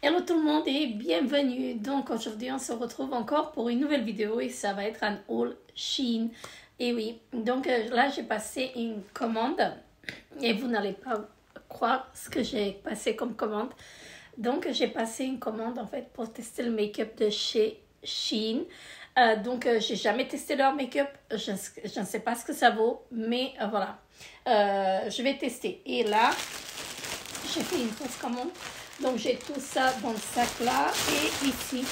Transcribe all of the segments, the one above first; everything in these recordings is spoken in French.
Hello tout le monde et bienvenue. Donc aujourd'hui on se retrouve encore pour une nouvelle vidéo et ça va être un haul Shein. Et oui, donc là j'ai passé une commande et vous n'allez pas croire ce que j'ai passé comme commande. Donc j'ai passé une commande en fait pour tester le make-up de chez Shein. J'ai jamais testé leur make-up, je ne sais pas ce que ça vaut, mais voilà, je vais tester. Et là, j'ai fait une fausse commande. Donc, j'ai tout ça dans le sac là et ici.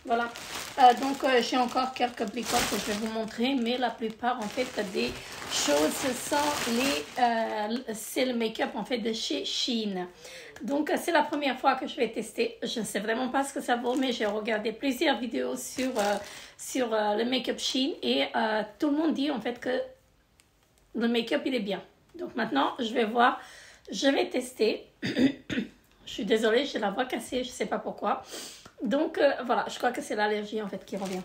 Voilà. J'ai encore quelques bricoles que je vais vous montrer. Mais la plupart, en fait, des choses c'est le make-up, en fait, de chez Shein. Donc, c'est la première fois que je vais tester. Je ne sais vraiment pas ce que ça vaut, mais j'ai regardé plusieurs vidéos sur le make-up Shein. Et tout le monde dit, en fait, que le make-up, il est bien. Donc, maintenant, je vais voir. Je vais tester. Je suis désolée, j'ai la voix cassée, je ne sais pas pourquoi. Donc, voilà, je crois que c'est l'allergie, en fait, qui revient.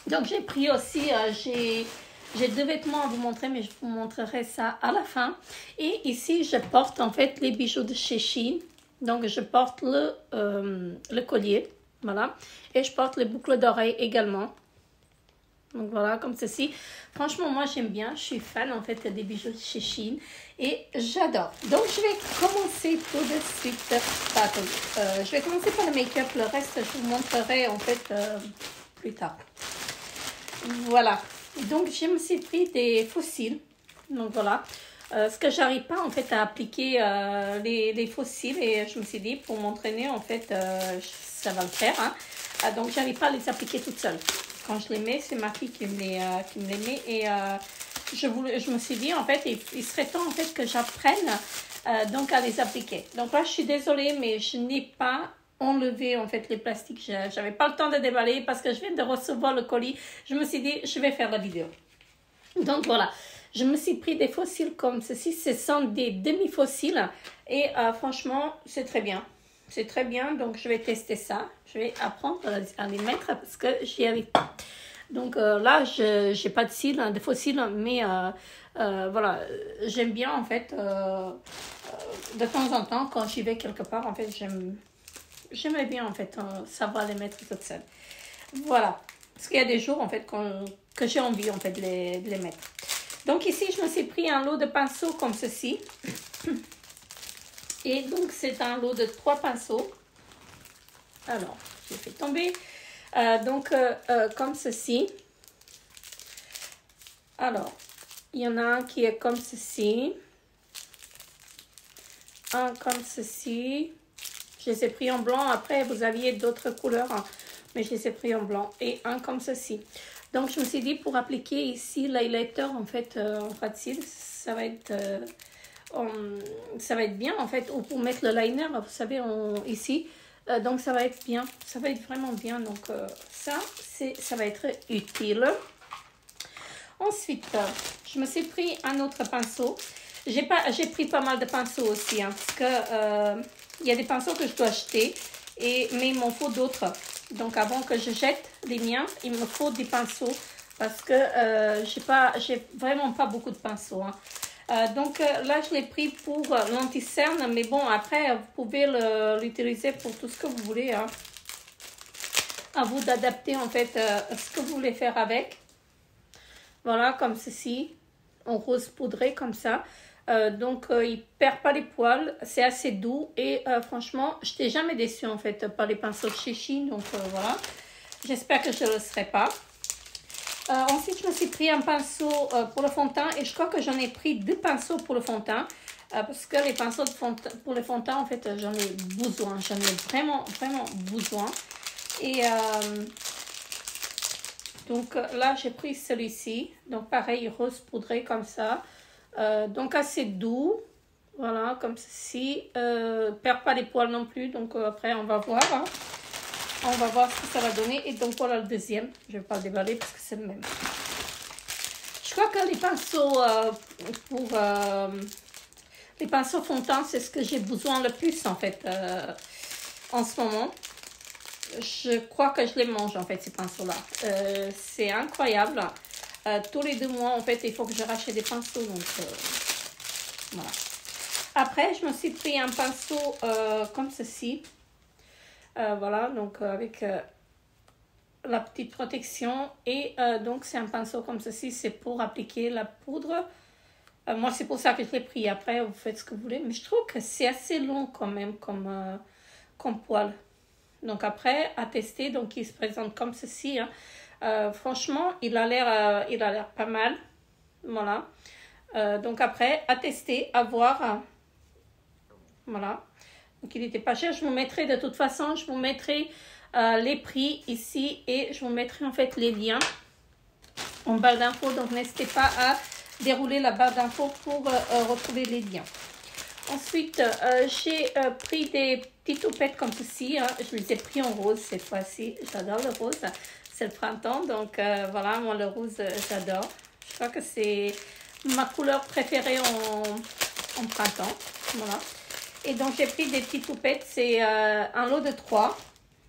Donc, j'ai pris aussi, j'ai deux vêtements à vous montrer, mais je vous montrerai ça à la fin. Et ici, je porte, en fait, les bijoux de chez Shein. Donc, je porte le collier, voilà. Et je porte les boucles d'oreilles également. Donc voilà, comme ceci. Franchement, moi j'aime bien. Je suis fan en fait des bijoux de chez Shein. Et j'adore. Donc je vais commencer tout de suite. Je vais commencer par le make-up. Le reste, je vous montrerai en fait plus tard. Voilà. Donc je me suis pris des fossiles. Donc voilà. Ce que j'arrive pas en fait à appliquer les fossiles. Et je me suis dit pour m'entraîner en fait, ça va le faire. Hein. Donc j'arrive pas à les appliquer toute seule. Quand je les mets, c'est ma fille qui me les met. Et je me suis dit, en fait, il serait temps en fait, que j'apprenne à les appliquer. Donc là, je suis désolée, mais je n'ai pas enlevé en fait, les plastiques. Je n'avais pas le temps de déballer parce que je viens de recevoir le colis. Je me suis dit, je vais faire la vidéo. Donc voilà, je me suis pris des fossiles comme ceci. Ce sont des demi-fossiles. Et franchement, c'est très bien. C'est très bien, donc je vais tester ça. Je vais apprendre à les mettre parce que j'y arrive pas. Donc là, je n'ai pas de cils, de faux cils, mais voilà, j'aime bien en fait, de temps en temps, quand j'y vais quelque part, en fait, j'aimerais bien en fait savoir les mettre toute seule. Voilà, parce qu'il y a des jours en fait que j'ai envie en fait de les mettre. Donc ici, je me suis pris un lot de pinceaux comme ceci. Et donc, c'est un lot de 3 pinceaux. Alors, j'ai fait tomber. Comme ceci. Alors, il y en a un qui est comme ceci. Un comme ceci. Je les ai pris en blanc. Après, vous aviez d'autres couleurs. Hein, mais je les ai pris en blanc. Et un comme ceci. Donc, je me suis dit, pour appliquer ici l'highlighter, en fait, en ras de cils, ça va être bien en fait, ou pour mettre le liner, vous savez, ici. Donc ça va être bien, ça va être vraiment bien. Donc ça va être utile. Ensuite, je me suis pris un autre pinceau. J'ai pris pas mal de pinceaux aussi, hein, parce que il y a des pinceaux que je dois acheter, mais il m'en faut d'autres. Donc avant que je jette les miens, il me faut des pinceaux parce que j'ai vraiment pas beaucoup de pinceaux. Hein. Là, je l'ai pris pour l'anti-cerne, mais bon, après, vous pouvez l'utiliser pour tout ce que vous voulez. Hein. À vous d'adapter, en fait, ce que vous voulez faire avec. Voilà, comme ceci, en rose poudré, comme ça. Il perd pas les poils, c'est assez doux. Et franchement, je n'étais jamais déçue, en fait, par les pinceaux de chez Shein. Donc, voilà. J'espère que je ne le serai pas. Ensuite, je me suis pris un pinceau pour le fond de teint et je crois que j'en ai pris 2 pinceaux pour le fond de teint parce que les pinceaux pour le fond de teint, en fait, j'en ai besoin. J'en ai vraiment, vraiment besoin. Et là, j'ai pris celui-ci. Donc, pareil, rose poudré comme ça. Donc, assez doux. Voilà, comme ceci. Perd pas les poils non plus. Donc, après, on va voir. Hein. On va voir ce que ça va donner. Et donc, voilà le deuxième. Je ne vais pas le déballer parce que c'est le même. Je crois que les pinceaux les pinceaux fond de teint, c'est ce que j'ai besoin le plus, en fait, en ce moment. Je crois que je les mange, en fait, ces pinceaux-là. C'est incroyable. Tous les 2 mois, en fait, il faut que je rachète des pinceaux. Donc, voilà. Après, je me suis pris un pinceau comme ceci. Voilà, donc avec la petite protection. Et donc c'est un pinceau comme ceci, c'est pour appliquer la poudre. Moi c'est pour ça que je l'ai pris. Après vous faites ce que vous voulez, mais je trouve que c'est assez long quand même comme poil. Donc après à tester, donc il se présente comme ceci, hein. Franchement il a l'air pas mal. Voilà, donc après à tester, à voir, voilà. Donc il n'était pas cher. Je vous mettrai de toute façon, je vous mettrai les prix ici et je vous mettrai en fait les liens en barre d'infos. Donc n'hésitez pas à dérouler la barre d'infos pour retrouver les liens. Ensuite j'ai pris des petites toupettes comme ceci, hein. Je les ai pris en rose cette fois-ci. J'adore le rose, c'est le printemps, donc voilà, moi le rose j'adore. Je crois que c'est ma couleur préférée en printemps. Voilà. Et donc j'ai pris des petites toupettes, c'est un lot de 3.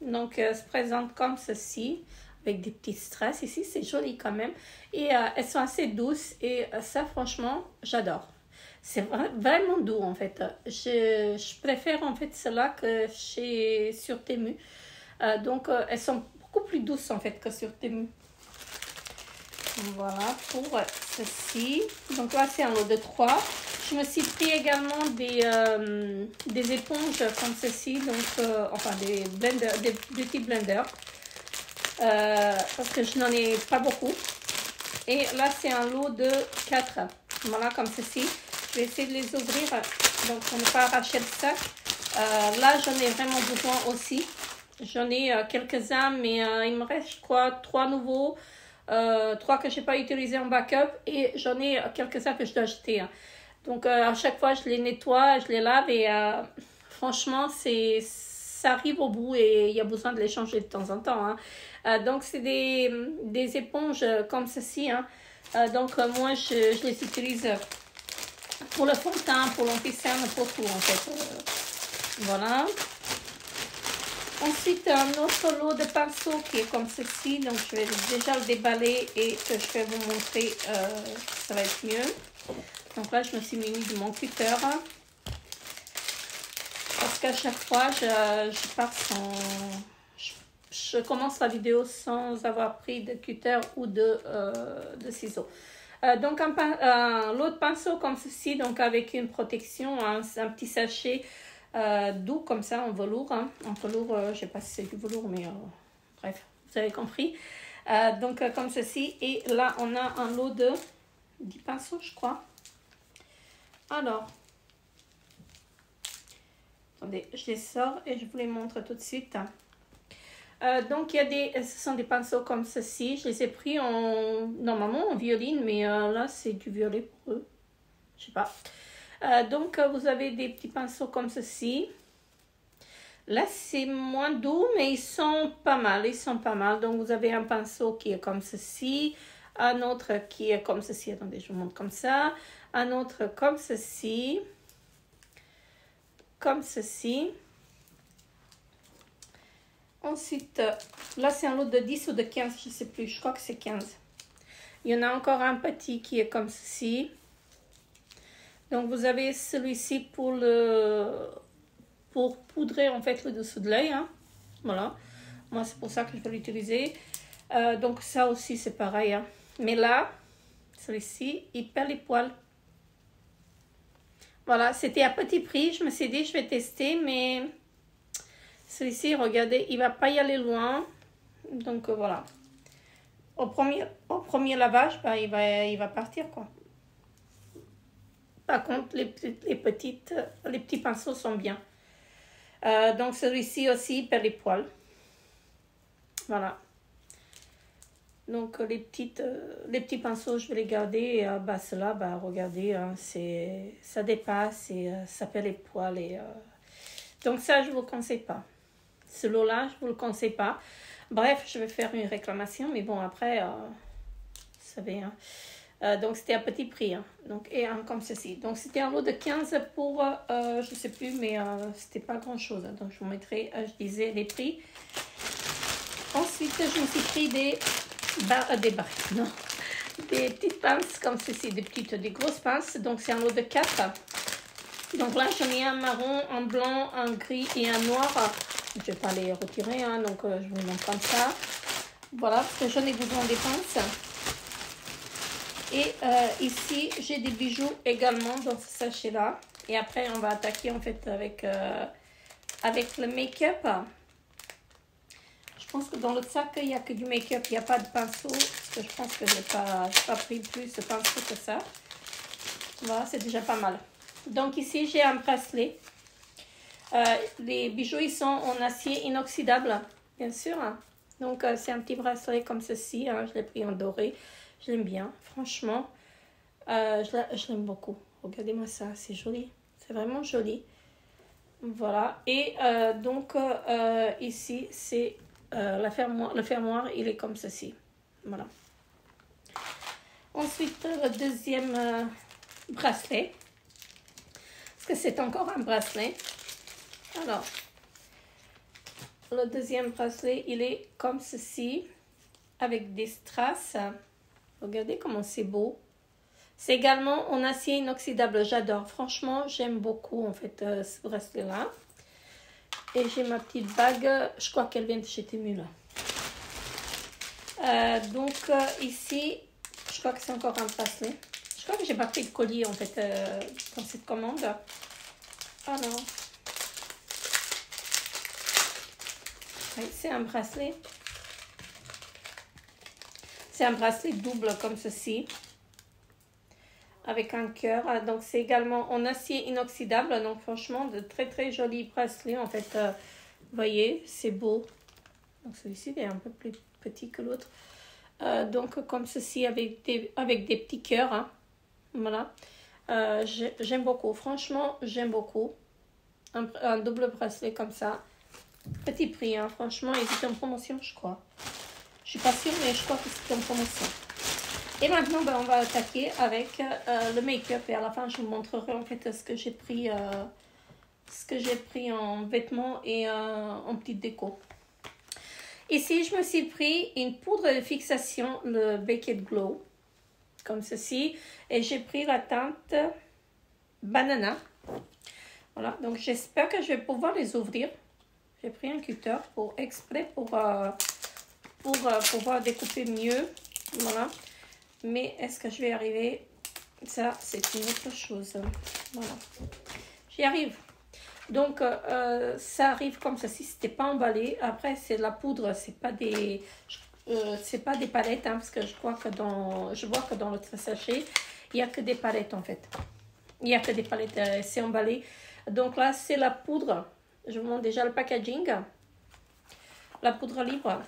Donc se présente comme ceci, avec des petits strass ici, c'est joli quand même. Et elles sont assez douces et ça franchement j'adore. C'est vraiment doux en fait. Je préfère en fait cela que sur Temu. Donc elles sont beaucoup plus douces en fait que sur Temu. Voilà pour ceci. Donc là c'est un lot de 3. Je me suis pris également des éponges comme ceci, donc enfin des petits blenders, parce que je n'en ai pas beaucoup. Et là c'est un lot de 4. Voilà comme ceci. Je vais essayer de les ouvrir donc pour ne pas arracher le sac. Là j'en ai vraiment besoin aussi. J'en ai quelques-uns, mais il me reste quoi, 3 nouveaux. 3 que je n'ai pas utilisés en backup et j'en ai quelques-uns que je dois acheter, hein. Donc à chaque fois je les nettoie, je les lave et franchement ça arrive au bout et il y a besoin de les changer de temps en temps, hein. Donc c'est des éponges comme ceci, hein. Donc moi je les utilise pour le fond de teint, pour l'anti-cerne, pour tout en fait. Voilà. Ensuite, un autre lot de pinceaux qui est comme ceci. Donc, je vais déjà le déballer et je vais vous montrer. Ça va être mieux. Donc là, je me suis muni de mon cutter. Parce qu'à chaque fois, je pars sans... Je commence la vidéo sans avoir pris de cutter ou de ciseaux. Donc, un lot de pinceaux comme ceci. Donc, avec une protection, un petit sachet. Doux comme ça en velours, hein. En velours, je sais pas si c'est du velours, mais bref, vous avez compris. Donc comme ceci, et là on a un lot de 10 pinceaux je crois. Alors attendez, je les sors et je vous les montre tout de suite. Donc il y a ce sont des pinceaux comme ceci. Je les ai pris normalement en violine, mais là c'est du violet pour eux, je sais pas. Donc vous avez des petits pinceaux comme ceci. Là c'est moins doux, mais ils sont pas mal, donc vous avez un pinceau qui est comme ceci, un autre qui est comme ceci, attendez je vous montre comme ça, un autre comme ceci, ensuite là c'est un lot de 10 ou de 15, je sais plus, je crois que c'est 15. Il y en a encore un petit qui est comme ceci. Donc vous avez celui-ci pour poudrer en fait le dessous de l'œil, hein. Voilà, moi c'est pour ça que je vais l'utiliser. Donc ça aussi c'est pareil, hein. Mais là, celui-ci, il perd les poils. Voilà, c'était à petit prix, je me suis dit je vais tester, mais celui-ci, regardez, il va pas y aller loin. Donc voilà, au premier lavage, bah, il va partir quoi. Par contre, les petits pinceaux sont bien. Donc, celui-ci aussi perd les poils. Voilà. Donc, les petits pinceaux, je vais les garder. Et bah, ceux-là, bah, regardez, hein, ça dépasse et ça perd les poils. Donc, ça, je ne vous conseille pas. Ce lot-là, je ne vous le conseille pas. Bref, je vais faire une réclamation. Mais bon, après, vous savez, hein. Donc c'était à petit prix, hein. Donc, et un comme ceci. Donc c'était un lot de 15 pour, je sais plus, mais c'était pas grand chose, hein. Donc je vous mettrai, je disais, les prix. Ensuite, je me suis pris des petites pinces comme ceci, des grosses pinces. Donc c'est un lot de 4. Donc là, j'en ai un marron, un blanc, un gris et un noir. je ne vais pas les retirer, hein, donc je vous les montre comme ça. Voilà, parce que j'en ai besoin des pinces. Et ici, j'ai des bijoux également dans ce sachet-là. Et après, on va attaquer en fait avec le make-up. Je pense que dans le sac, il n'y a que du make-up, il n'y a pas de pinceau. Parce que je pense que je n'ai pas pris plus de pinceau que ça. Voilà, c'est déjà pas mal. Donc ici, j'ai un bracelet. Les bijoux, ils sont en acier inoxydable, bien sûr. Donc, c'est un petit bracelet comme ceci. Hein. Je l'ai pris en doré. Je l'aime bien, franchement. Je l'aime beaucoup. Regardez-moi ça, c'est joli. C'est vraiment joli. Voilà. Et donc, ici, c'est le fermoir. Il est comme ceci. Voilà. Ensuite, le deuxième bracelet. Parce que c'est encore un bracelet. Alors, le deuxième bracelet, il est comme ceci. Avec des strass. Regardez comment c'est beau. C'est également en acier inoxydable. J'adore. Franchement, j'aime beaucoup en fait ce bracelet-là. Et j'ai ma petite bague. Je crois qu'elle vient de chez Temu là. Donc ici, je crois que c'est encore un bracelet. Je crois que j'ai pas pris de colis en fait dans cette commande. Alors, oui, c'est un bracelet. C'est un bracelet double comme ceci. Avec un cœur. Donc c'est également en acier inoxydable. Donc franchement, de très très jolis bracelets. En fait, vous voyez, c'est beau. Donc celui-ci est un peu plus petit que l'autre. Donc comme ceci avec des petits cœurs. Hein. Voilà. J'aime beaucoup. Franchement, j'aime beaucoup. Un double bracelet comme ça. Petit prix. Hein. Franchement, il est en promotion, je crois. Je suis pas sûre, mais je crois que c'est en promotion. Et maintenant, ben, on va attaquer avec le make-up. Et à la fin, je vous montrerai en fait ce que j'ai pris en vêtements et en petite déco. Ici, je me suis pris une poudre de fixation, le Baked Glow, comme ceci. Et j'ai pris la teinte Banana. Voilà, donc j'espère que je vais pouvoir les ouvrir. J'ai pris un cutter exprès pour pouvoir découper mieux. Voilà. Mais est-ce que je vais y arriver? Ça, c'est une autre chose. Voilà. J'y arrive. Donc, ça arrive comme ceci. C'était pas emballé. Après, c'est de la poudre. C'est pas des palettes. Hein, parce que je vois que dans le sachet, il n'y a que des palettes en fait. Il n'y a que des palettes. C'est emballé. Donc là, c'est la poudre. Je vous montre déjà le packaging. La poudre libre.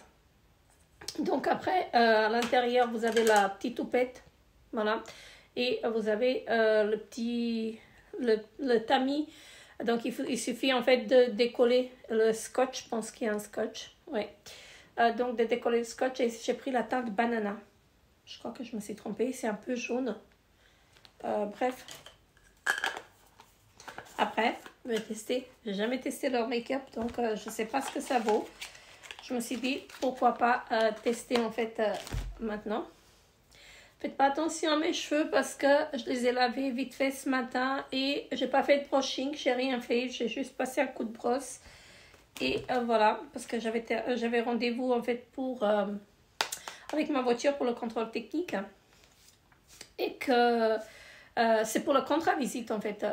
Donc après, à l'intérieur, vous avez la petite toupette, voilà, et vous avez le tamis. Donc il suffit en fait de décoller le scotch, je pense qu'il y a un scotch, ouais. Donc de décoller le scotch et j'ai pris la teinte banana. Je crois que je me suis trompée, c'est un peu jaune. Bref. Après, je vais tester. J'ai jamais testé leur make-up, donc je sais pas ce que ça vaut. Je me suis dit, pourquoi pas tester en fait maintenant. Faites pas attention à mes cheveux parce que je les ai lavés vite fait ce matin et j'ai pas fait de brushing, j'ai rien fait. J'ai juste passé un coup de brosse. Et voilà, parce que j'avais rendez-vous en fait avec ma voiture pour le contrôle technique. Et que c'est pour le contre-visite en fait.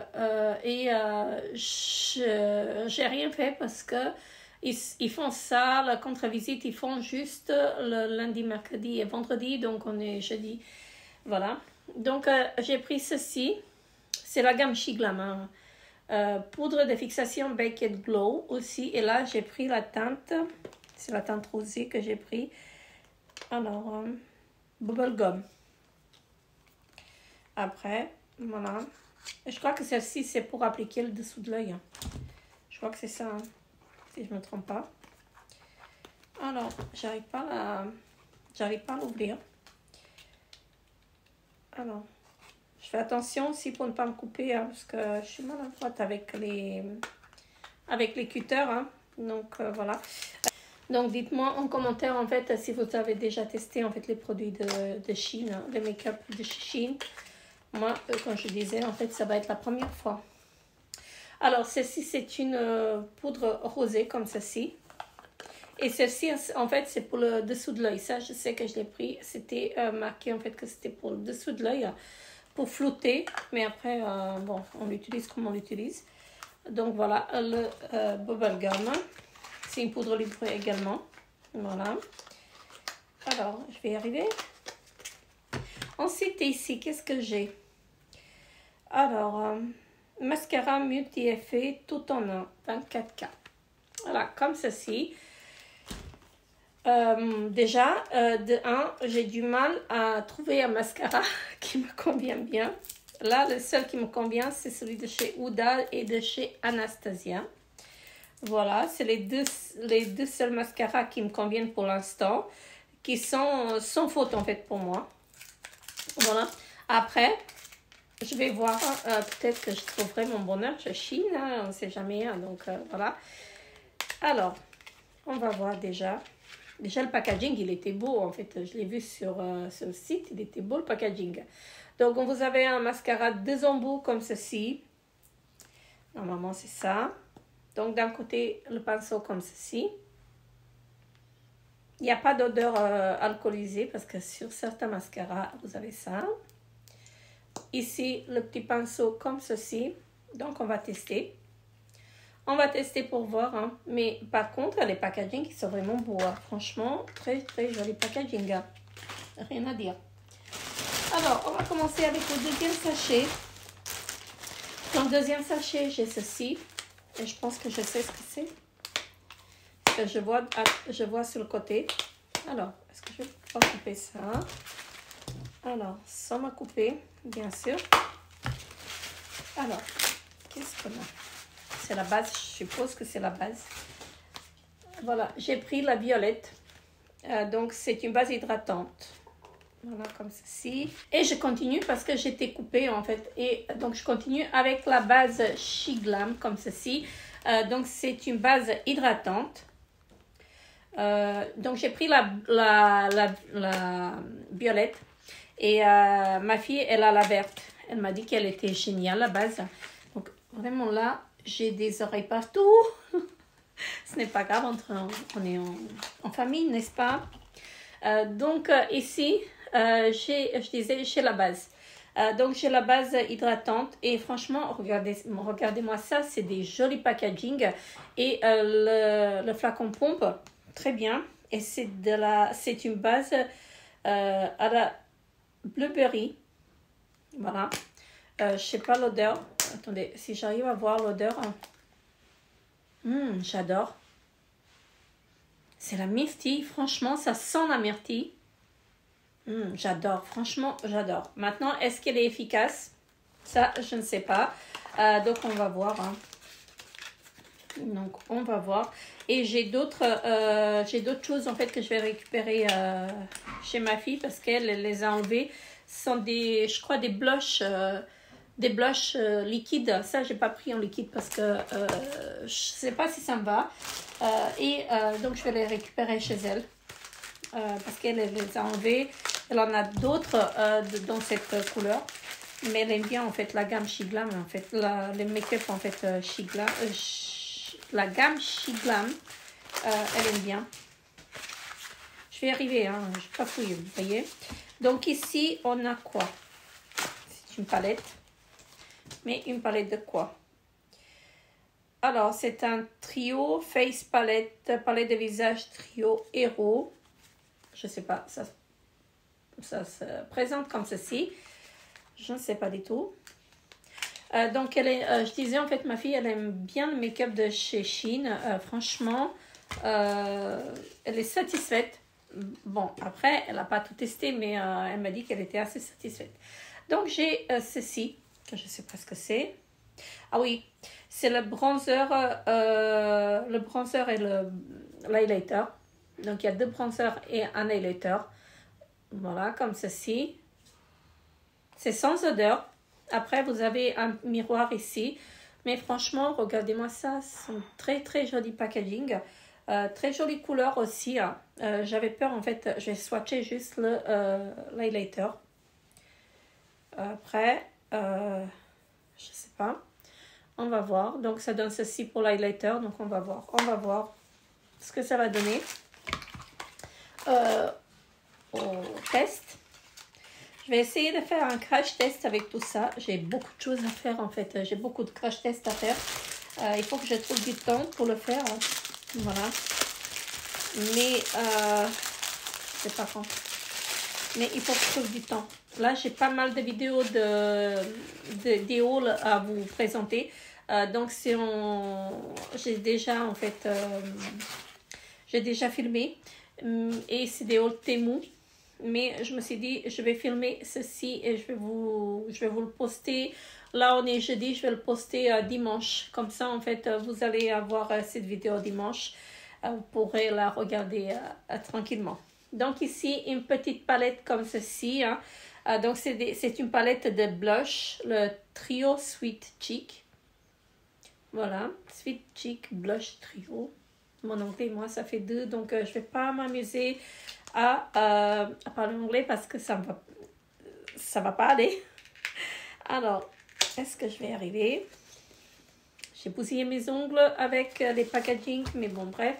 J'ai rien fait parce que ils font ça, la contre-visite, ils font juste le lundi, mercredi et vendredi, donc on est jeudi. Voilà. Donc, j'ai pris ceci. C'est la gamme Shiglam. Poudre de fixation Baked Glow aussi. Et là, j'ai pris la teinte. C'est la teinte rosée que j'ai pris. Alors, Bubblegum. Après, voilà. Et je crois que celle-ci, c'est pour appliquer le dessous de l'œil. Je crois que c'est ça. Hein. Si je ne me trompe pas. Alors, j'arrive pas à l'ouvrir. Alors, je fais attention aussi pour ne pas me couper, hein, parce que je suis maladroite avec les cutters. Hein. Donc, voilà. Donc, dites-moi en commentaire, en fait, si vous avez déjà testé, en fait, les produits de Shein, hein, le make-up de Shein. Moi, comme je disais, en fait, ça va être la première fois. Alors, celle-ci, c'est une poudre rosée comme ceci. Et celle-ci, en fait, c'est pour le dessous de l'œil. Ça, je sais que je l'ai pris. C'était marqué, en fait, que c'était pour le dessous de l'œil, pour flouter. Mais après, bon, on l'utilise comme on l'utilise. Donc, voilà, le Bubblegum. C'est une poudre libre également. Voilà. Alors, je vais y arriver. Ensuite, ici, qu'est-ce que j'ai? Alors, mascara multi-effet tout en un, 24K. Voilà, comme ceci. Déjà, de 1, j'ai du mal à trouver un mascara qui me convient bien. Là, le seul qui me convient, c'est celui de chez Huda et de chez Anastasia. Voilà, c'est les deux seuls mascaras qui me conviennent pour l'instant, qui sont sans faute en fait pour moi. Voilà. Après, je vais voir, peut-être que je trouverai mon bonheur chez Chine, hein, on ne sait jamais. Hein, donc voilà. Alors, on va voir déjà. Déjà, le packaging, il était beau. En fait, je l'ai vu sur le site. Il était beau, le packaging. Donc, vous avez un mascara 2 embouts comme ceci. Normalement, c'est ça. Donc, d'un côté, le pinceau comme ceci. Il n'y a pas d'odeur alcoolisée parce que sur certains mascaras, vous avez ça. Ici, le petit pinceau comme ceci. Donc, on va tester. On va tester pour voir, hein. Mais par contre, les packaging ils sont vraiment beaux. Hein. Franchement, très très joli packaging. Hein. Rien à dire. Alors, on va commencer avec le deuxième sachet. Dans le deuxième sachet, j'ai ceci. Et je pense que je sais ce que c'est. Je vois sur le côté. Alors, est-ce que je vais pouvoir couper ça? Alors, sans me couper, bien sûr. Alors, qu'est-ce qu'on a? C'est la base, je suppose que c'est la base. Voilà, j'ai pris la violette. Donc, c'est une base hydratante. Voilà, comme ceci. Et je continue parce que j'étais coupée, en fait. Et donc, je continue avec la base Shiglam, comme ceci. Donc, c'est une base hydratante. Donc, j'ai pris la violette. Et ma fille, elle a la verte. Elle m'a dit qu'elle était géniale, la base. Donc, vraiment là... J'ai des oreilles partout. Ce n'est pas grave, on est en famille, n'est-ce pas? Donc, ici, je disais, j'ai la base. Donc, j'ai la base hydratante. Et franchement, regardez-moi ça. C'est des jolis packaging. Et le flacon pompe, très bien. Et c'est une base à la blueberry. Voilà. Je sais pas l'odeur. Attendez, si j'arrive à voir l'odeur. J'adore. C'est la myrtille. Franchement, ça sent la myrtille. J'adore. Franchement, j'adore. Maintenant, est-ce qu'elle est efficace? Ça, je ne sais pas. Donc, on va voir. Hein. Donc, on va voir. Et j'ai d'autres choses, en fait, que je vais récupérer chez ma fille parce qu'elle les a enlevées. Ce sont je crois, des blushs... des blushs liquides. Ça, j'ai pas pris en liquide parce que je sais pas si ça me va. Donc, je vais les récupérer chez elle. Parce qu'elle les a enlevés. Elle en a d'autres dans cette couleur. Mais elle aime bien, en fait, la gamme Shiglam. En fait, les make-up, en fait, Shiglam. La gamme Shiglam, elle aime bien. Je vais y arriver, hein. Je vais pas fouiller, vous voyez. Donc, ici, on a quoi? C'est une palette. Mais une palette de quoi? Alors, c'est un trio Face palette de visage trio héros. Je ne sais pas, ça se présente comme ceci. Je ne sais pas du tout. Donc, je disais, en fait, ma fille, elle aime bien le make-up de chez Shein. Franchement, elle est satisfaite. Bon, après, elle n'a pas tout testé, mais elle m'a dit qu'elle était assez satisfaite. Donc, j'ai ceci. Je ne sais pas ce que c'est. Ah oui, c'est le bronzer et l'highlighter. Donc, il y a 2 bronzers et un highlighter. Voilà, comme ceci. C'est sans odeur. Après, vous avez un miroir ici. Mais franchement, regardez-moi ça. C'est un très, très joli packaging. Très jolie couleur aussi. Hein. J'avais peur, en fait, je vais swatcher juste l'highlighter. Après... je sais pas. On va voir. Donc, ça donne ceci pour l'highlighter. Donc, on va voir. On va voir ce que ça va donner au test. Je vais essayer de faire un crash test avec tout ça. J'ai beaucoup de choses à faire en fait. J'ai beaucoup de crash tests à faire. Il faut que je trouve du temps pour le faire. Voilà. Mais je sais pas quand. Mais il faut que je trouve du temps. Là, j'ai pas mal de vidéos des hauls à vous présenter. Donc, j'ai déjà en fait, j'ai déjà filmé. Et c'est des hauls Temu. Mais je me suis dit, je vais filmer ceci et je vais vous le poster. Là, on est jeudi, je vais le poster dimanche. Comme ça, en fait, vous allez avoir cette vidéo dimanche. Vous pourrez la regarder tranquillement. Donc, ici, une petite palette comme ceci. Hein. Donc, c'est une palette de blush, le Trio Sweet Cheek. Voilà, Sweet Cheek Blush Trio. Mon anglais, moi, ça fait 2. Donc, je ne vais pas m'amuser à parler anglais parce que ça va pas aller. Alors, est-ce que je vais y arriver? J'ai bousillé mes ongles avec les packaging, mais bon, bref.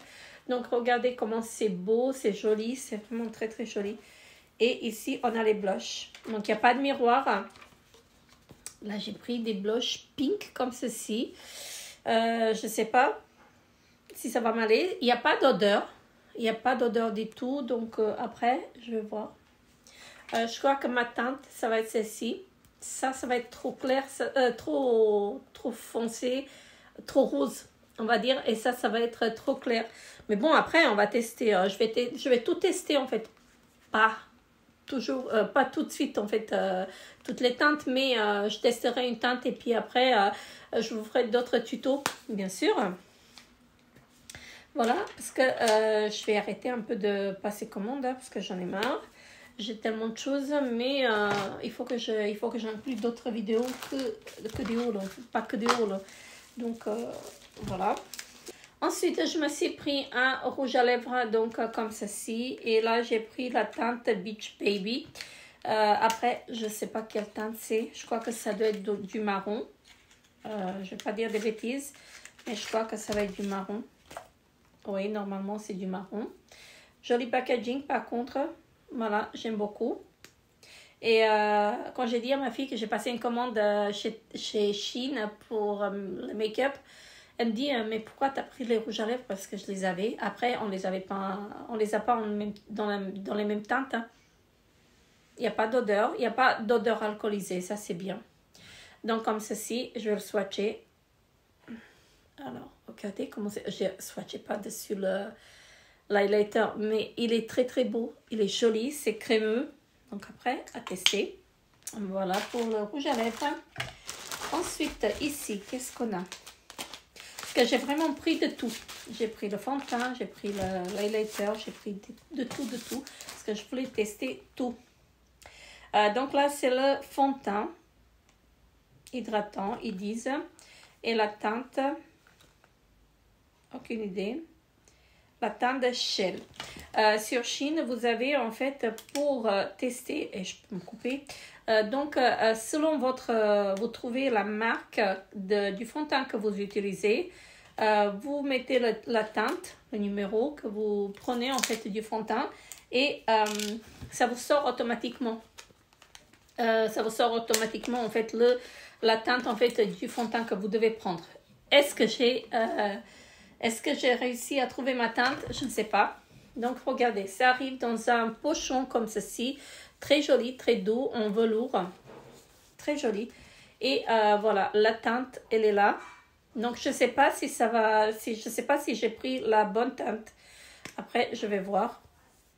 Donc, regardez comment c'est beau, c'est joli, c'est vraiment très, très joli. Et ici, on a les blushs. Donc, il n'y a pas de miroir. Là, j'ai pris des blushs pink comme ceci. Je ne sais pas si ça va m'aller. Il n'y a pas d'odeur. Il n'y a pas d'odeur du tout. Donc, après, je vais voir. Je crois que ma teinte, ça va être celle-ci. Ça va être trop clair, trop foncé, trop rose, on va dire. Et ça va être trop clair. Mais bon, après, on va tester. Je vais tout tester, en fait. Pas tout de suite, en fait, toutes les teintes. Mais je testerai une teinte et puis après, je vous ferai d'autres tutos, bien sûr. Voilà, parce que je vais arrêter un peu de passer commande, hein, parce que j'en ai marre. J'ai tellement de choses, mais il faut que j'inclue d'autres vidéos que des hauls, pas que des hauls. Donc, voilà. Ensuite, je me suis pris un rouge à lèvres, donc comme ceci. Et là, j'ai pris la teinte Beach Baby. Après, je ne sais pas quelle teinte c'est. Je crois que ça doit être du marron. Je ne vais pas dire des bêtises, mais je crois que ça va être du marron. Oui, normalement, c'est du marron. Joli packaging, par contre. Voilà, j'aime beaucoup. Et quand j'ai dit à ma fille que j'ai passé une commande chez Shein pour le make-up, elle me dit mais pourquoi tu as pris les rouges à lèvres? Parce que je les avais. Après, on les a pas dans les mêmes teintes. Hein. Il n'y a pas d'odeur. Il n'y a pas d'odeur alcoolisée. Ça, c'est bien. Donc, comme ceci, je vais le swatcher. Alors, regardez comment c'est. Je ne swatché pas dessus l'highlighter, mais il est très très beau. Il est joli, c'est crémeux. Donc après, à tester. Voilà pour le rouge à lèvres. Ensuite, ici, qu'est-ce qu'on a? Parce que j'ai vraiment pris de tout. J'ai pris le fond de teint, j'ai pris l'highlighter, j'ai pris de tout. Parce que je voulais tester tout. Donc là, c'est le fond de teint hydratant, ils disent. Et la teinte, aucune idée. La teinte de Shell. Sur Shein, vous avez en fait pour tester, et je peux me couper, donc selon vous trouvez la marque du fond de teint que vous utilisez, vous mettez la teinte, le numéro que vous prenez en fait du fond de teint et ça vous sort automatiquement. Ça vous sort automatiquement en fait la teinte en fait du fond de teint que vous devez prendre. Est-ce que j'ai réussi à trouver ma teinte? Je ne sais pas. Donc, regardez, ça arrive dans un pochon comme ceci. Très joli, très doux, en velours. Très joli. Et voilà, la teinte, elle est là. Donc, je ne sais pas si ça va... je ne sais pas si j'ai pris la bonne teinte. Après, je vais voir.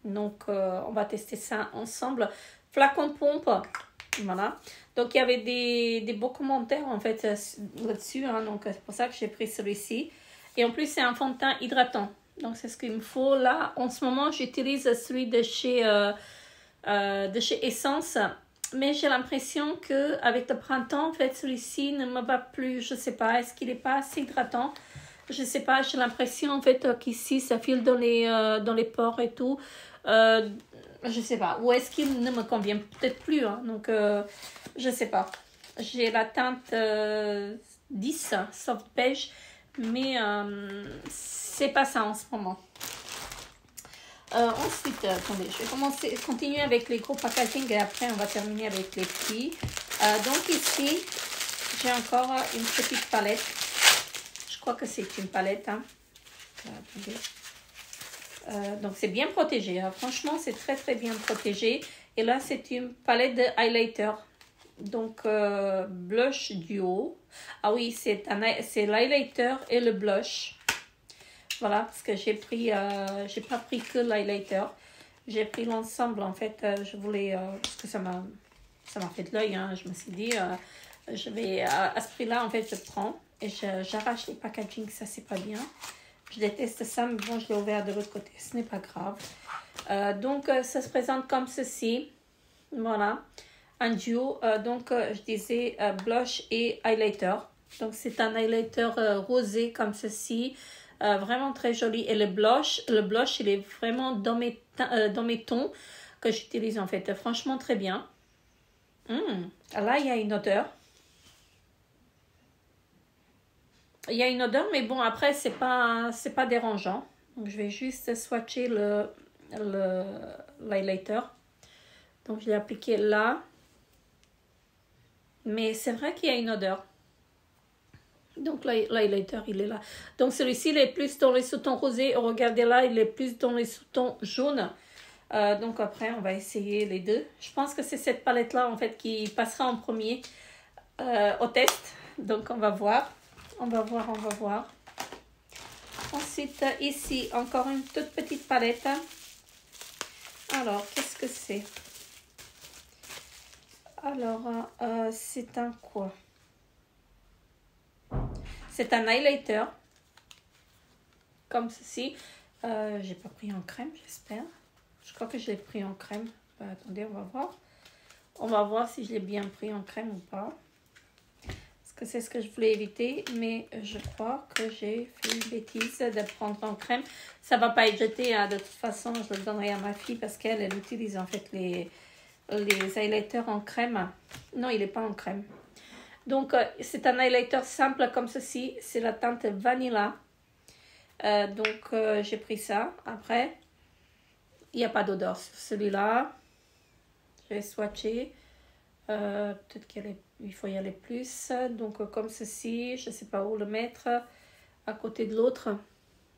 Donc, on va tester ça ensemble. Flacon de pompe. Voilà. Donc, il y avait des beaux commentaires, en fait, là-dessus. Hein. Donc, c'est pour ça que j'ai pris celui-ci. Et en plus, c'est un fond de teint hydratant. Donc, c'est ce qu'il me faut. Là, en ce moment, j'utilise celui de chez Essence. Mais j'ai l'impression qu'avec le printemps, en fait, celui-ci ne me va plus. Je ne sais pas. Est-ce qu'il n'est pas assez hydratant? Je ne sais pas. J'ai l'impression, en fait, qu'ici, ça file dans les pores et tout. Je ne sais pas. Ou est-ce qu'il ne me convient peut-être plus. Hein. Donc, je ne sais pas. J'ai la teinte 10 soft beige, mais c'est pas ça en ce moment. Ensuite, attendez, je vais continuer avec les gros packaging et après on va terminer avec les petits. Donc ici, j'ai encore une petite palette. Je crois que c'est une palette. Hein. Donc c'est bien protégé. Hein. Franchement, c'est très très bien protégé. Et là, c'est une palette de highlighter. Donc blush duo. Ah oui, c'est l'highlighter et le blush. Voilà, parce que j'ai pas pris que l'highlighter. J'ai pris l'ensemble, en fait. Je voulais, parce que ça m'a fait de l'œil. Hein, je me suis dit, je vais, à ce prix-là, en fait, je prends. Et j'arrache les packaging, ça, c'est pas bien. Je déteste ça, mais bon, je l'ai ouvert de l'autre côté. Ce n'est pas grave. Donc, ça se présente comme ceci. Voilà. Un duo. Donc, je disais blush et highlighter. Donc, c'est un highlighter rosé comme ceci. Vraiment très joli. Et le blush, il est vraiment dans mes tons que j'utilise en fait. Franchement, très bien. Là, il y a une odeur. Il y a une odeur, mais bon, après, c'est pas dérangeant. Donc, je vais juste swatcher l'highlighter. Donc, je l'ai appliqué là. Mais c'est vrai qu'il y a une odeur. Donc, l'highlighter, il est là. Donc, celui-ci, il est plus dans les sous-tons rosés. Regardez là, il est plus dans les sous-tons jaunes. Donc, après, on va essayer les deux. Je pense que c'est cette palette-là, en fait, qui passera en premier au test. Donc, on va voir. On va voir. Ensuite, ici, encore une toute petite palette. Alors, qu'est-ce que c'est? Alors, c'est un quoi? C'est un highlighter. Comme ceci. J'ai pas pris en crème, j'espère. Je crois que je l'ai pris en crème. Attendez, on va voir. On va voir si je l'ai bien pris en crème ou pas. Parce que c'est ce que je voulais éviter. Mais je crois que j'ai fait une bêtise de prendre en crème. Ça va pas être jeté. Hein. De toute façon, je le donnerai à ma fille parce qu'elle utilise en fait les highlighters en crème. Non, il n'est pas en crème. Donc, c'est un highlighter simple comme ceci. C'est la teinte Vanilla. Donc, j'ai pris ça. Après, il n'y a pas d'odeur sur celui-là. Je vais swatcher. Peut-être qu'il faut y aller plus. Donc, comme ceci. Je ne sais pas où le mettre. À côté de l'autre.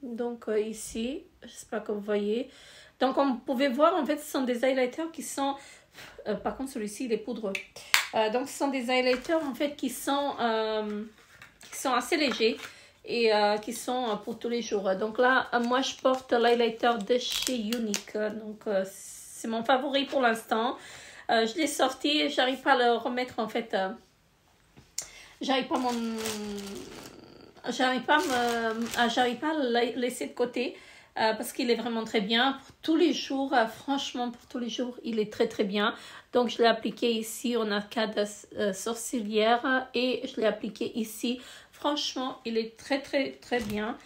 Donc, ici. J'espère que vous voyez. Donc, comme vous pouvez voir, en fait, ce sont des highlighters qui sont... par contre, celui-ci, il est poudreux. Donc, ce sont des highlighters, en fait, qui sont assez légers. Et qui sont pour tous les jours. Donc là, moi, je porte l'highlighter de chez Unique. Donc, c'est mon favori pour l'instant. Je l'ai sorti. J'arrive pas à le remettre, en fait. J'arrive pas à le laisser de côté. Parce qu'il est vraiment très bien. Pour tous les jours, franchement, pour tous les jours, il est très, très bien. Donc, je l'ai appliqué ici en arcade sourcilière. Et je l'ai appliqué ici. Franchement, il est très, très, très bien.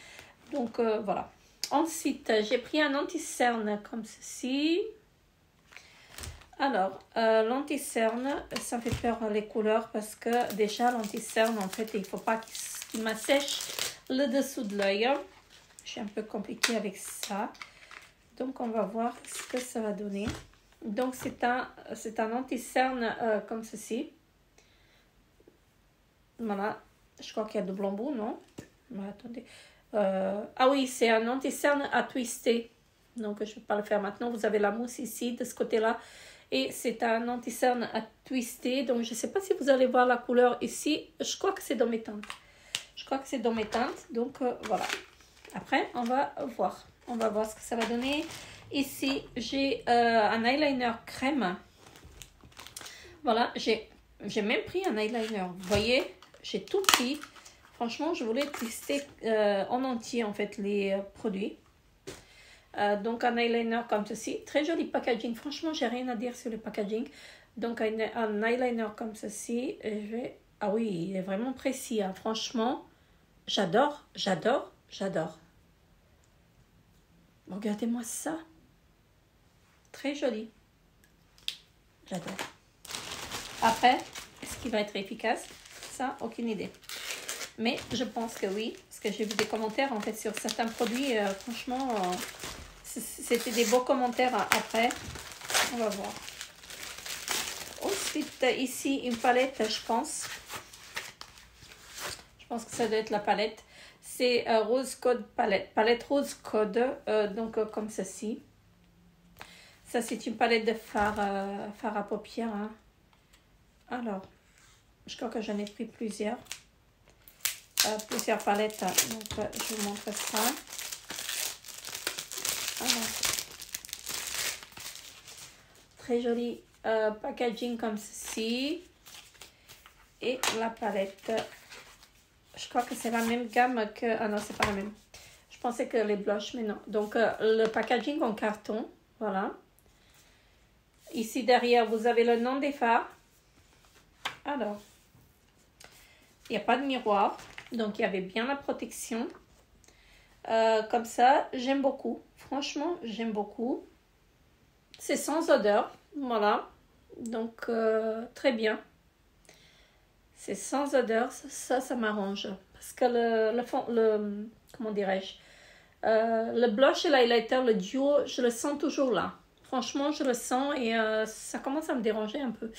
Donc, voilà. Ensuite, j'ai pris un anti-cerne comme ceci. Alors, l'anti-cerne, ça me fait peur les couleurs parce que déjà, l'anti-cerne, en fait, il ne faut pas qu'il m'assèche le dessous de l'œil. Je suis un peu compliquée avec ça. Donc, on va voir ce que ça va donner. Donc, c'est un anti-cerne comme ceci. Voilà. Je crois qu'il y a de blanc-bout, non? Attendez. Ah oui, c'est un anti-cerne à twister. Donc, je ne vais pas le faire maintenant. Vous avez la mousse ici, de ce côté-là. Et c'est un anti-cerne à twister. Donc, je ne sais pas si vous allez voir la couleur ici. Je crois que c'est dans mes teintes. Donc, voilà. Après, on va voir. On va voir ce que ça va donner. Ici, j'ai un eyeliner crème. Voilà, j'ai même pris un eyeliner. Vous voyez, j'ai tout pris. Franchement, je voulais tester en entier, en fait, les produits. Donc, un eyeliner comme ceci. Très joli packaging. Franchement, j'ai rien à dire sur le packaging. Donc, un eyeliner comme ceci. Ah oui, il est vraiment précis. Hein. Franchement, j'adore. Regardez-moi ça. Très joli. J'adore. Après, est-ce qu'il va être efficace? Ça, aucune idée. Mais je pense que oui, parce que j'ai vu des commentaires en fait sur certains produits. Franchement, c'était des beaux commentaires après. On va voir. Ensuite, ici, une palette, je pense. Je pense que ça doit être la palette. C'est Rose Code Palette. Palette Rose Code, donc comme ceci. Ça, c'est une palette de fard à paupières. Hein. Alors, je crois que j'en ai pris plusieurs. Plusieurs palettes. Donc, je vous montre ça. Alors, très joli packaging comme ceci. Et la palette, je crois que c'est la même gamme que... Ah non, c'est pas la même. Je pensais que les blushs, mais non. Donc, le packaging en carton. Voilà. Ici, derrière, vous avez le nom des fards. Alors, il n'y a pas de miroir. Donc, il y avait bien la protection. Comme ça, j'aime beaucoup. Franchement, j'aime beaucoup. C'est sans odeur. Voilà. Donc, très bien. C'est sans odeur. Ça m'arrange. Parce que comment dirais-je? Le blush et l'highlighter, le duo, je le sens toujours là. Franchement, je le sens et ça commence à me déranger un peu.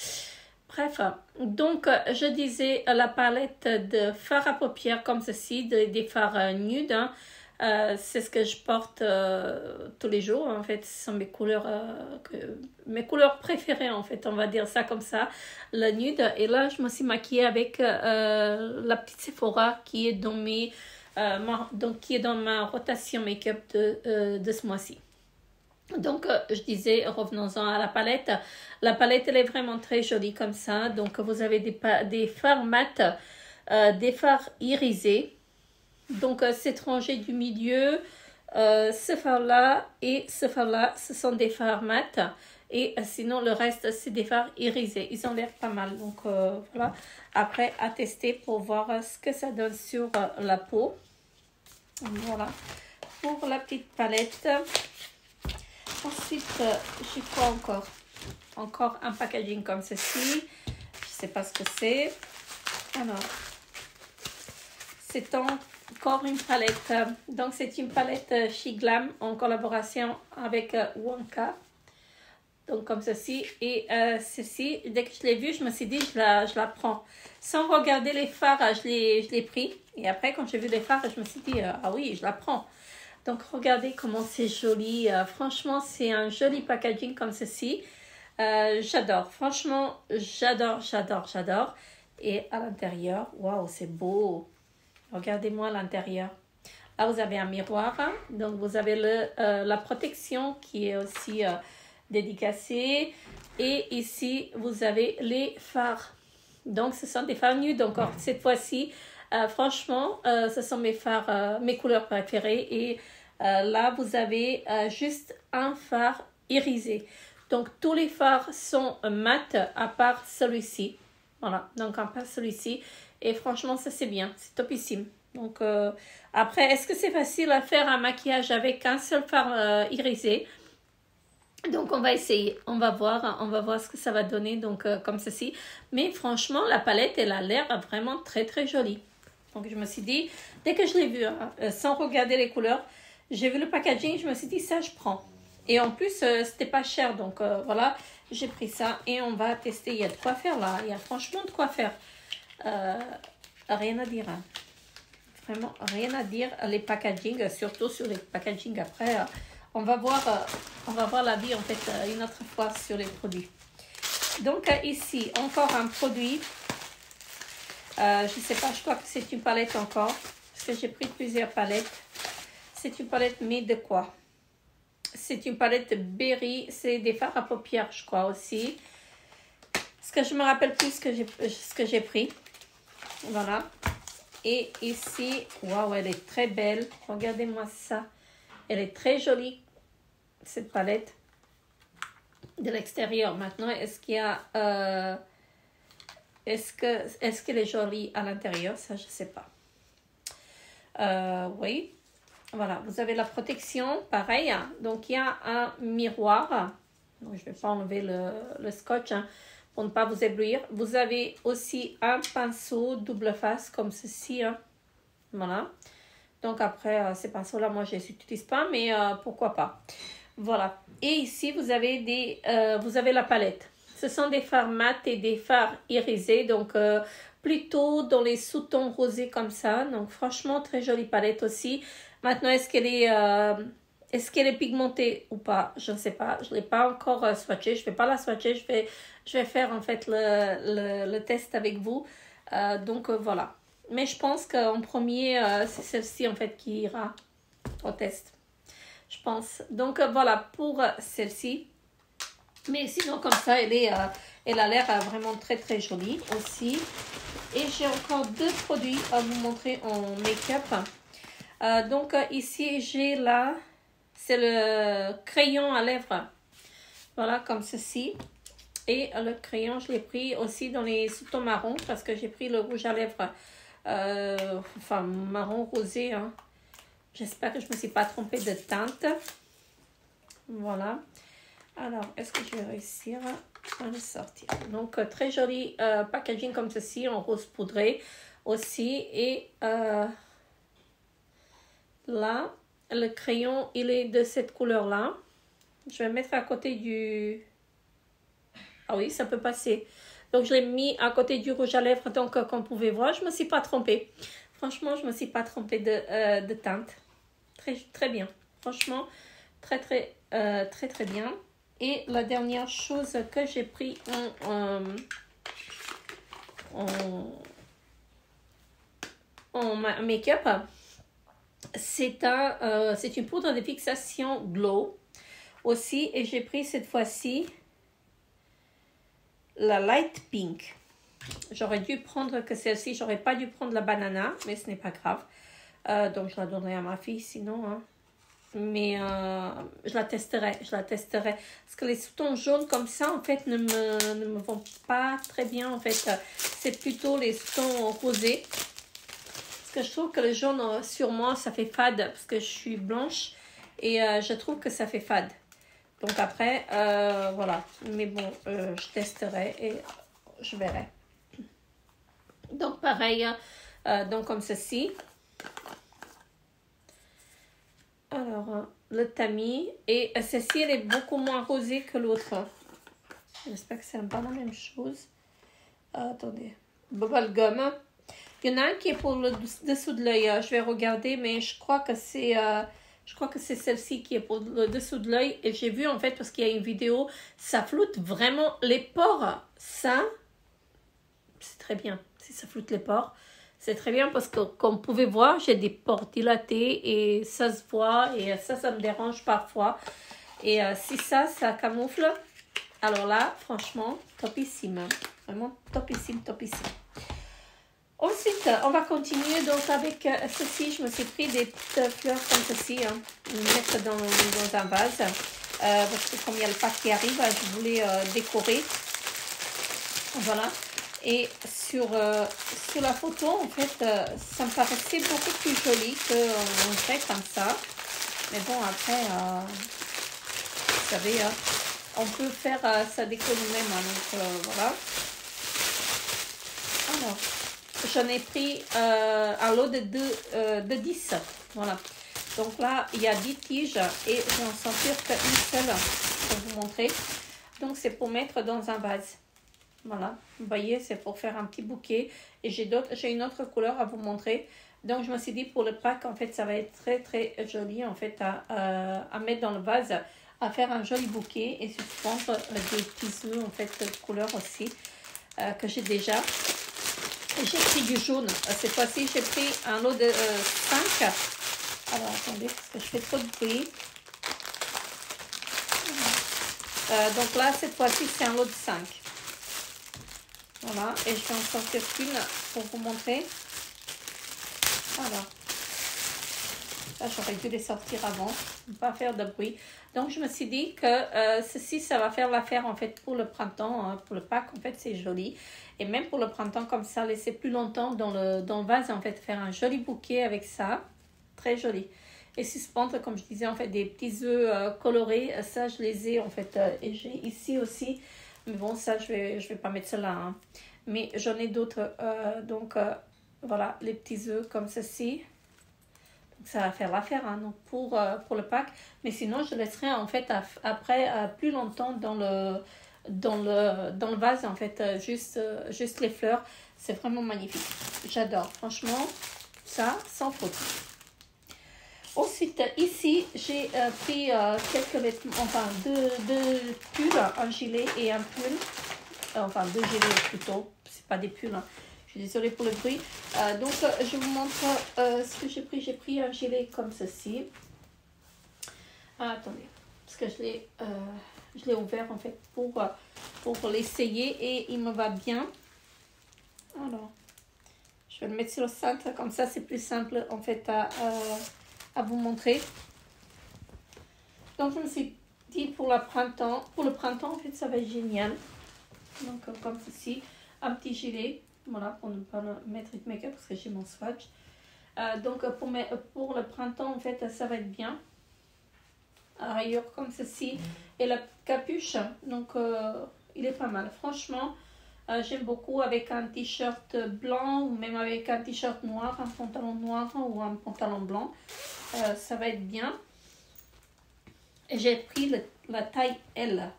Bref, donc je disais la palette de fard à paupières comme ceci, des fards nudes. Hein. C'est ce que je porte tous les jours. En fait, ce sont mes couleurs préférées, en fait. On va dire ça comme ça, le nude. Et là, je me suis maquillée avec la petite Sephora qui est dans qui est dans ma rotation make-up de ce mois-ci. Donc, je disais, revenons-en à la palette. La palette, elle est vraiment très jolie comme ça. Donc, vous avez des fards mat, des fards irisés. Donc, cet rangé du milieu, ce fard-là et ce fard-là, ce sont des fards mat. Et sinon, le reste, c'est des fards irisés. Ils ont l'air pas mal. Donc, voilà. Après, à tester pour voir ce que ça donne sur la peau. Voilà. Pour la petite palette. Ensuite, j'ai quoi encore? Encore un packaging comme ceci. Je ne sais pas ce que c'est. Alors, c'est encore une palette. Donc, c'est une palette She Glam en collaboration avec Wonka. Donc, comme ceci. Et ceci, dès que je l'ai vu, je me suis dit, je la prends. Sans regarder les fards, je l'ai pris. Et après, quand j'ai vu les fards, je me suis dit, ah oui, je la prends. Donc, regardez comment c'est joli. Franchement, c'est un joli packaging comme ceci. J'adore. Franchement, j'adore. Et à l'intérieur, waouh, c'est beau. Regardez-moi l'intérieur. Là, vous avez un miroir. Hein. Donc, vous avez la protection qui est aussi dédicacée. Et ici, vous avez les fards. Donc, ce sont des fards nudes. Encore cette fois-ci, franchement, ce sont mes couleurs préférées. Et là, vous avez juste un fard irisé. Donc, tous les fards sont mat à part celui-ci. Voilà, donc à part celui-ci. Et franchement, ça c'est bien, c'est topissime. Donc, après, est-ce que c'est facile à faire un maquillage avec un seul fard irisé? Donc, on va essayer, on va voir ce que ça va donner, donc comme ceci. Mais franchement, la palette, elle a l'air vraiment très, très jolie. Donc, je me suis dit, dès que je l'ai vu, hein, sans regarder les couleurs, j'ai vu le packaging, je me suis dit, ça, je prends. Et en plus, c'était pas cher, donc voilà, j'ai pris ça et on va tester. Il y a de quoi faire là, il y a franchement de quoi faire. Rien à dire, hein. Vraiment rien à dire. Les packaging, surtout sur les packaging après, on va voir l'avis en fait une autre fois sur les produits. Donc ici, encore un produit. Je ne sais pas, je crois que c'est une palette encore, parce que j'ai pris plusieurs palettes. C'est une palette, mais de quoi? C'est une palette Berry, c'est des fards à paupières, je crois aussi. Parce que je me rappelle plus ce que j'ai pris. Voilà. Et ici, waouh, elle est très belle. Regardez-moi ça. Elle est très jolie, cette palette. De l'extérieur. Maintenant, est-ce qu'il y a... est-ce qu'elle est jolie à l'intérieur? Ça, je ne sais pas. Oui. Voilà, vous avez la protection, pareil. Hein. Donc, il y a un miroir. Donc, je ne vais pas enlever le scotch hein, pour ne pas vous éblouir. Vous avez aussi un pinceau double face comme ceci. Hein. Voilà. Donc après, ces pinceaux-là, moi, je les utilise pas, mais pourquoi pas. Voilà. Et ici, vous avez vous avez la palette. Ce sont des fards mat et des fards irisés, donc plutôt dans les sous-tons rosés comme ça. Donc franchement, très jolie palette aussi. Maintenant, est-ce qu'elle est pigmentée ou pas? Je ne sais pas. Je ne l'ai pas encore swatché. Je ne vais pas la swatcher. Je vais faire en fait le test avec vous. Donc voilà. Mais je pense qu'en premier, c'est celle-ci en fait qui ira au test. Je pense. Donc voilà pour celle-ci. Mais sinon comme ça, elle a l'air vraiment très très jolie aussi. Et j'ai encore deux produits à vous montrer en make-up. Donc ici j'ai là, c'est le crayon à lèvres. Voilà comme ceci. Et le crayon, je l'ai pris aussi dans les sous-tons marron parce que j'ai pris le rouge à lèvres. Enfin marron rosé. Hein. J'espère que je ne me suis pas trompée de teinte. Voilà. Alors, est-ce que je vais réussir à le sortir? Donc, très joli packaging comme ceci, en rose poudré aussi. Et là, le crayon, il est de cette couleur-là. Je vais mettre à côté du... Ah oui, ça peut passer. Donc, je l'ai mis à côté du rouge à lèvres. Donc, comme vous pouvez voir, je ne me suis pas trompée. Franchement, je ne me suis pas trompée de teinte. Très, très bien. Franchement, très, très bien. Et la dernière chose que j'ai pris en make-up, c'est une poudre de fixation Glow aussi. Et j'ai pris cette fois-ci la Light Pink. J'aurais dû prendre que celle-ci. J'aurais pas dû prendre la banana, mais ce n'est pas grave. Donc je la donnerai à ma fille sinon. Hein. Mais je la testerai. Parce que les sous-tons jaunes comme ça, en fait, ne me vont pas très bien. En fait, c'est plutôt les sous-tons rosés. Parce que je trouve que le jaune sur moi, ça fait fade. Parce que je suis blanche. Et je trouve que ça fait fade. Donc après, voilà. Mais bon, je testerai et je verrai. Donc pareil, donc comme ceci. Alors, le tamis. Et celle-ci, elle est beaucoup moins rosée que l'autre. J'espère que c'est pas la même chose. Attendez. Bubblegum. Il y en a un qui est pour le dessous de l'œil. Je vais regarder, mais je crois que c'est celle-ci qui est pour le dessous de l'œil. Et j'ai vu en fait, parce qu'il y a une vidéo, ça floute vraiment les pores. Ça, c'est très bien. Si ça floute les pores. C'est très bien parce que, comme vous pouvez voir, j'ai des pores dilatés et ça se voit et ça me dérange parfois. Et si ça camoufle, alors là, franchement, topissime. Vraiment topissime. Ensuite, on va continuer donc avec ceci. Je me suis pris des petites fleurs comme ceci, hein, mettre dans un vase. Parce que comme il y a le pack qui arrive, je voulais décorer. Voilà. Et sur la photo, en fait, ça me paraissait beaucoup plus joli qu'on fait comme ça. Mais bon, après, vous savez, on peut faire sa déco nous-mêmes. Hein, donc, voilà. Alors, j'en ai pris un lot de 10. Voilà. Donc là, il y a 10 tiges et je n'en sortir qu'une seule pour vous montrer. Donc, c'est pour mettre dans un vase. Voilà, vous voyez, c'est pour faire un petit bouquet. Et j'ai une autre couleur à vous montrer. Donc, je me suis dit, pour le pack, en fait, ça va être très, très joli, en fait, à mettre dans le vase, à faire un joli bouquet et suspendre des petits œufs, en fait, de couleur aussi, que j'ai déjà. J'ai pris du jaune. Cette fois-ci, j'ai pris un lot de 5. Alors, attendez, parce que je fais trop de bruit. Donc là, cette fois-ci, c'est un lot de 5. Voilà, et je vais en sortir une pour vous montrer. Voilà. Là, j'aurais dû les sortir avant, ne pas faire de bruit. Donc, je me suis dit que ceci, ça va faire l'affaire en fait pour le printemps. Hein. Pour le pack, en fait, c'est joli. Et même pour le printemps, comme ça, laisser plus longtemps dans le vase, en fait, faire un joli bouquet avec ça. Très joli. Et suspendre, comme je disais, en fait, des petits œufs colorés. Ça, je les ai, en fait. Et j'ai ici aussi. Mais bon, ça, je vais pas mettre cela. Hein. Mais j'en ai d'autres. Donc, voilà, les petits œufs comme ceci. Donc ça va faire l'affaire hein, donc pour le pack. Mais sinon, je laisserai en fait après plus longtemps dans le vase en fait, juste les fleurs. C'est vraiment magnifique. J'adore, franchement, ça sans faute. Ensuite, ici, j'ai pris quelques vêtements, enfin deux pulls, un gilet et un pull. Enfin, deux gilets plutôt, c'est pas des pulls. Hein. Je suis désolée pour le bruit. Donc, je vous montre ce que j'ai pris. J'ai pris un gilet comme ceci. Attendez, parce que je l'ai ouvert en fait pour l'essayer et il me va bien. Alors, je vais le mettre sur le centre, comme ça c'est plus simple en fait à vous montrer. Donc je me suis dit pour le printemps en fait ça va être génial. Donc comme ceci, un petit gilet, voilà, pour ne pas mettre de make-up parce que j'ai mon swatch. Donc pour le printemps en fait ça va être bien. À rayures comme ceci et la capuche, donc il est pas mal franchement. J'aime beaucoup avec un t-shirt blanc ou même avec un t-shirt noir, un pantalon noir ou un pantalon blanc. Ça va être bien. Et j'ai pris la taille L.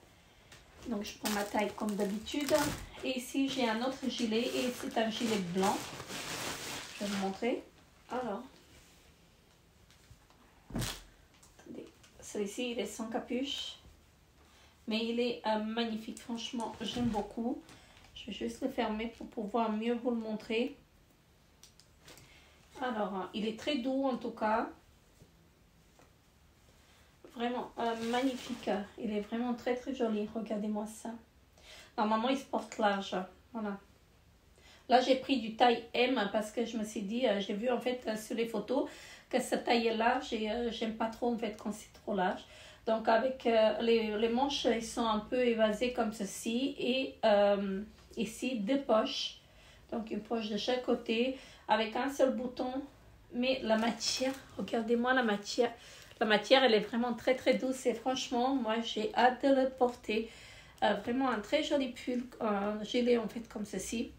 Donc je prends ma taille comme d'habitude. Et ici j'ai un autre gilet et c'est un gilet blanc. Je vais vous montrer. Alors. Attendez. Celui-ci il est sans capuche. Mais il est magnifique. Franchement j'aime beaucoup. Je vais juste le fermer pour pouvoir mieux vous le montrer. Alors, il est très doux en tout cas. Vraiment magnifique. Il est vraiment très très joli. Regardez-moi ça. Normalement, il se porte large. Voilà. Là, j'ai pris du taille M parce que je me suis dit, j'ai vu en fait sur les photos que cette taille est large et j'aime pas trop en fait quand c'est trop large. Donc, avec les manches, ils sont un peu évasées comme ceci et... ici deux poches, donc une poche de chaque côté avec un seul bouton, mais la matière, regardez-moi la matière elle est vraiment très très douce et franchement moi j'ai hâte de le porter. Vraiment un très joli pull, un gilet en fait comme ceci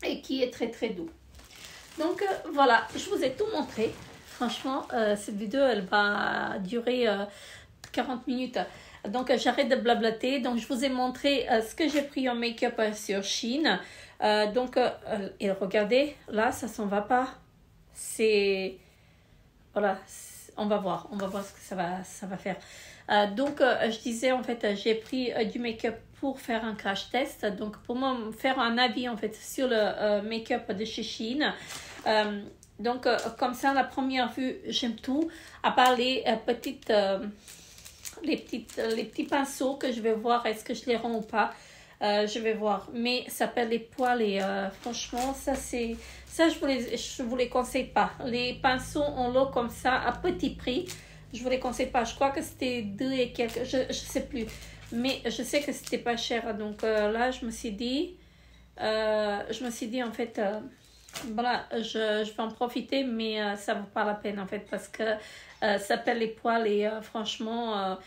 et qui est très très doux. Donc voilà, je vous ai tout montré. Franchement cette vidéo elle va durer 40 minutes. Donc j'arrête de blablater. Donc je vous ai montré ce que j'ai pris en make-up sur Shein. Et regardez, là ça s'en va pas. C'est voilà, on va voir ce que ça va faire. Je disais en fait j'ai pris du make-up pour faire un crash test. Donc pour me faire un avis en fait sur le make-up de chez Shein. Comme ça, à la première vue, j'aime tout. À part les petits pinceaux que je vais voir est-ce que je les rends ou pas. Je vais voir. Mais ça perd les poils et franchement, je vous les conseille pas. Les pinceaux en lot comme ça, à petit prix, je vous les conseille pas. Je crois que c'était 2 et quelques, je sais plus. Mais je sais que c'était pas cher. Donc là, je me suis dit en fait... voilà, je vais en profiter, mais ça vaut pas la peine en fait parce que ça pèle les poils et franchement,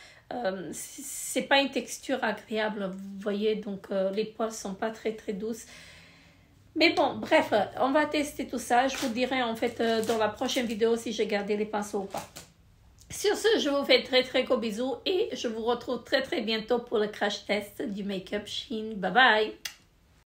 c'est pas une texture agréable, vous voyez, donc les poils sont pas très très douces. Mais bon, bref, on va tester tout ça. Je vous dirai en fait dans la prochaine vidéo si j'ai gardé les pinceaux ou pas. Sur ce, je vous fais très très gros bisous et je vous retrouve très très bientôt pour le crash test du make-up Shein. Bye bye!